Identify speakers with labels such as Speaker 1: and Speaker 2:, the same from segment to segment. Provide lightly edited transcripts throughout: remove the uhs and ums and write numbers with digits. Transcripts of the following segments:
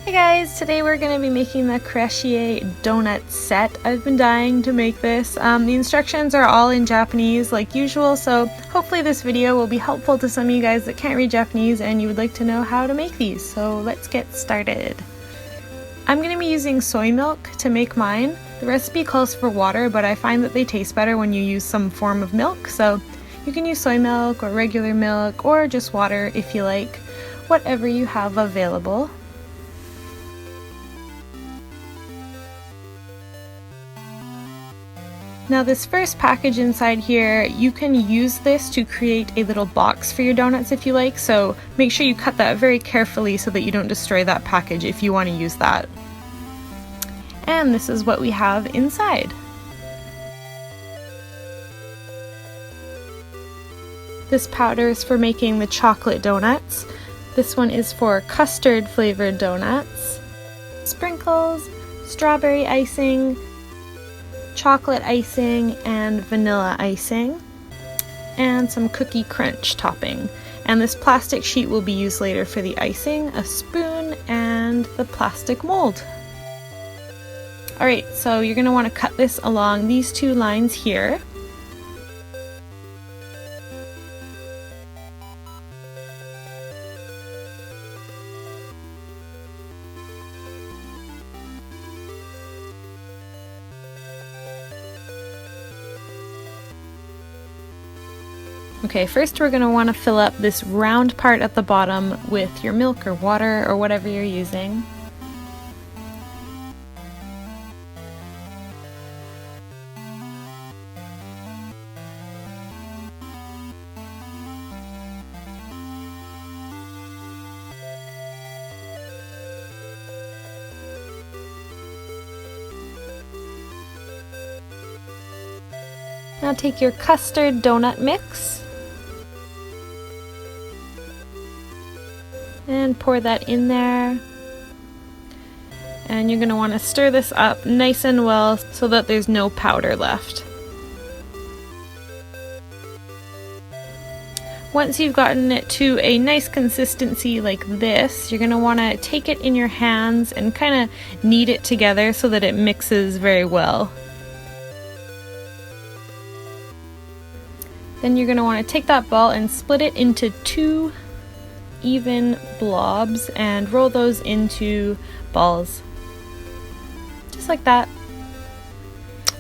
Speaker 1: Hey guys, today we're going to be making the Kracie donut set. I've been dying to make this. The instructions are all in Japanese like usual, so hopefully this video will be helpful to some of you guys that can't read Japanese and you would like to know how to make these. So let's get started. I'm going to be using soy milk to make mine. The recipe calls for water, but I find that they taste better when you use some form of milk, so you can use soy milk or regular milk or just water if you like, whatever you have available. Now this first package inside here, you can use this to create a little box for your donuts if you like, so make sure you cut that very carefully so that you don't destroy that package if you want to use that. And this is what we have inside. This powder is for making the chocolate donuts. This one is for custard flavored donuts. Sprinkles, strawberry icing, chocolate icing, and vanilla icing, and some cookie crunch topping. And this plastic sheet will be used later for the icing, a spoon, and the plastic mold. Alright, so you're going to want to cut this along these two lines here. Okay, first we're going to want to fill up this round part at the bottom with your milk or water or whatever you're using. Now take your custard donut mix and pour that in there, and you're going to want to stir this up nice and well so that there's no powder left. Once you've gotten it to a nice consistency like this, you're going to want to take it in your hands and kind of knead it together so that it mixes very well. Then you're going to want to take that ball and split it into two even blobs and roll those into balls. Just like that.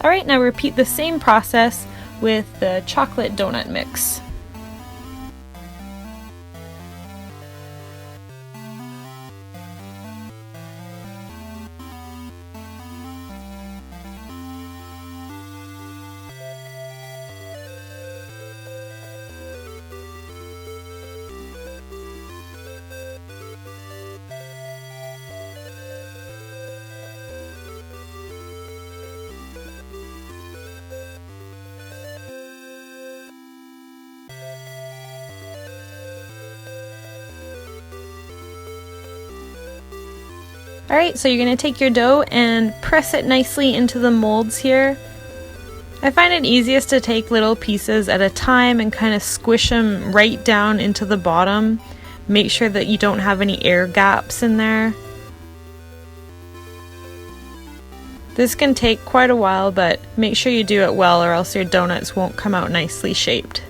Speaker 1: Alright, now repeat the same process with the chocolate donut mix. Alright, so you're going to take your dough and press it nicely into the molds here. I find it easiest to take little pieces at a time and kind of squish them right down into the bottom. Make sure that you don't have any air gaps in there. This can take quite a while, but make sure you do it well or else your donuts won't come out nicely shaped.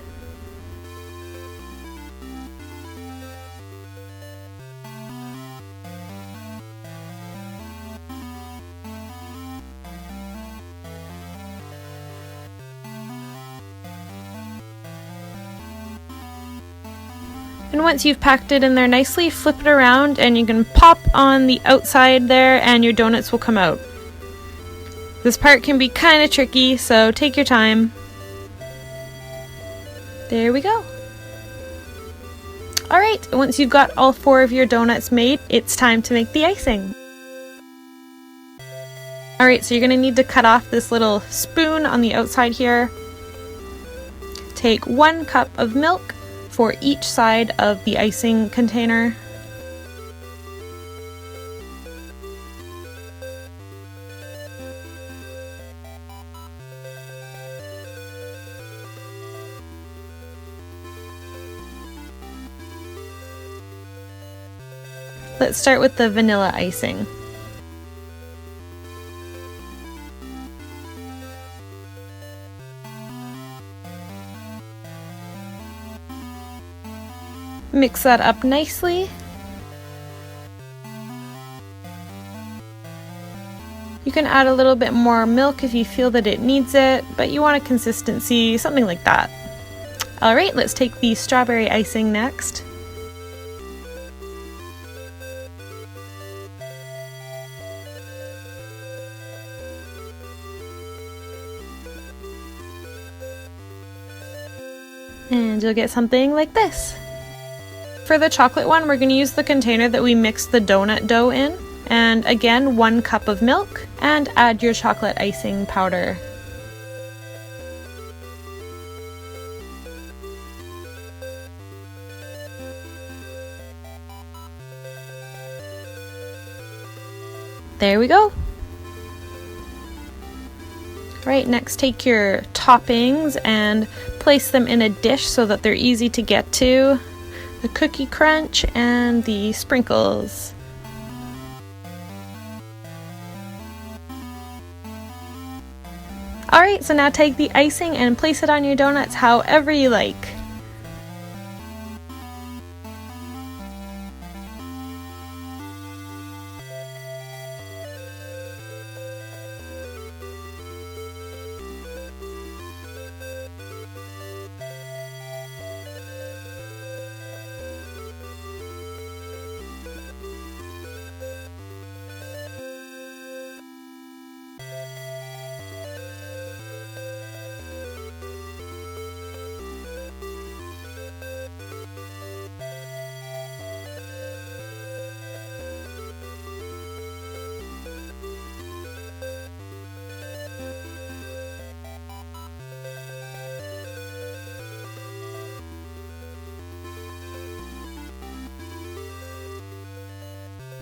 Speaker 1: And once you've packed it in there nicely, flip it around and you can pop on the outside there and your donuts will come out. This part can be kind of tricky, so take your time. There we go. Alright, once you've got all 4 of your donuts made, it's time to make the icing. Alright, so you're going to need to cut off this little spoon on the outside here. Take 1 cup of milk for each side of the icing container. let's start with the vanilla icing. Mix that up nicely. You can add a little bit more milk if you feel that it needs it, but you want a consistency, something like that. Alright, let's take the strawberry icing next. And you'll get something like this. For the chocolate one, we're going to use the container that we mixed the donut dough in. And again, 1 cup of milk, and add your chocolate icing powder. There we go. Right, next take your toppings and place them in a dish so that they're easy to get to. The cookie crunch and the sprinkles. Alright, so now take the icing and place it on your donuts however you like.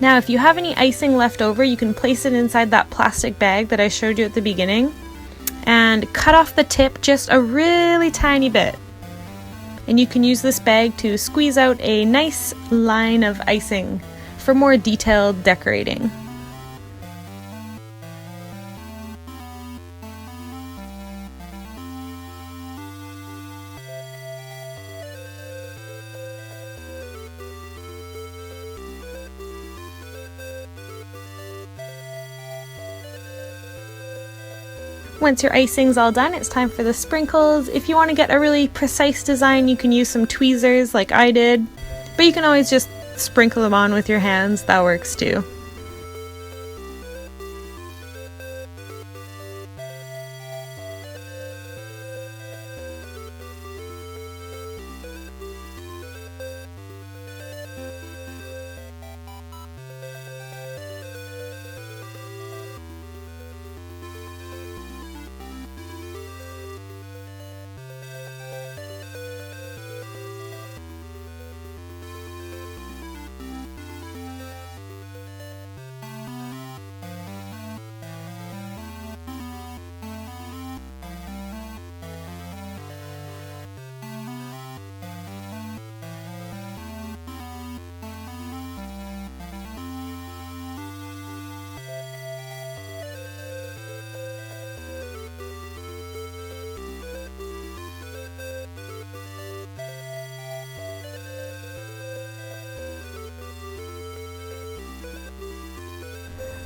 Speaker 1: Now if you have any icing left over, you can place it inside that plastic bag that I showed you at the beginning and cut off the tip just a really tiny bit. And you can use this bag to squeeze out a nice line of icing for more detailed decorating. Once your icing's all done, it's time for the sprinkles. If you want to get a really precise design, you can use some tweezers like I did, but you can always just sprinkle them on with your hands. That works too.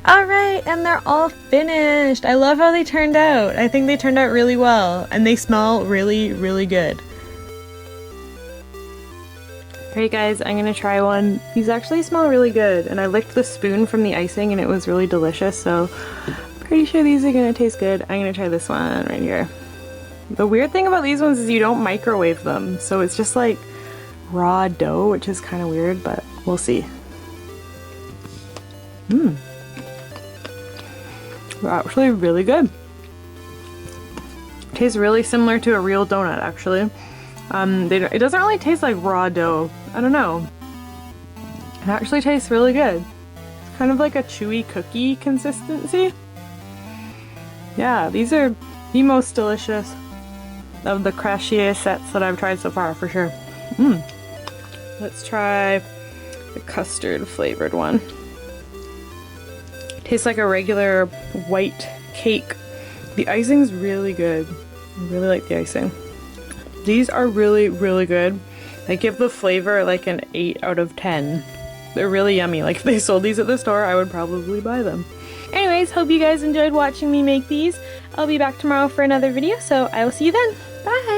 Speaker 1: Alright, and they're all finished! I love how they turned out. I think they turned out really well, and they smell really, really good. Alright guys, I'm gonna try one. These actually smell really good, and I licked the spoon from the icing and it was really delicious, so I'm pretty sure these are gonna taste good. I'm gonna try this one right here. The weird thing about these ones is you don't microwave them, so it's just like raw dough, which is kind of weird, but we'll see. They're actually really good. Tastes really similar to a real donut, actually. It doesn't really taste like raw dough. I don't know. It actually tastes really good. It's kind of like a chewy cookie consistency. Yeah, these are the most delicious of the Kracie sets that I've tried so far, for sure. Let's try the custard flavored one. Tastes like a regular white cake. The icing's really good. I really like the icing. These are really, really good. They give the flavor like an 8 out of 10. They're really yummy. Like if they sold these at the store, I would probably buy them. Anyways, hope you guys enjoyed watching me make these. I'll be back tomorrow for another video, so I will see you then. Bye!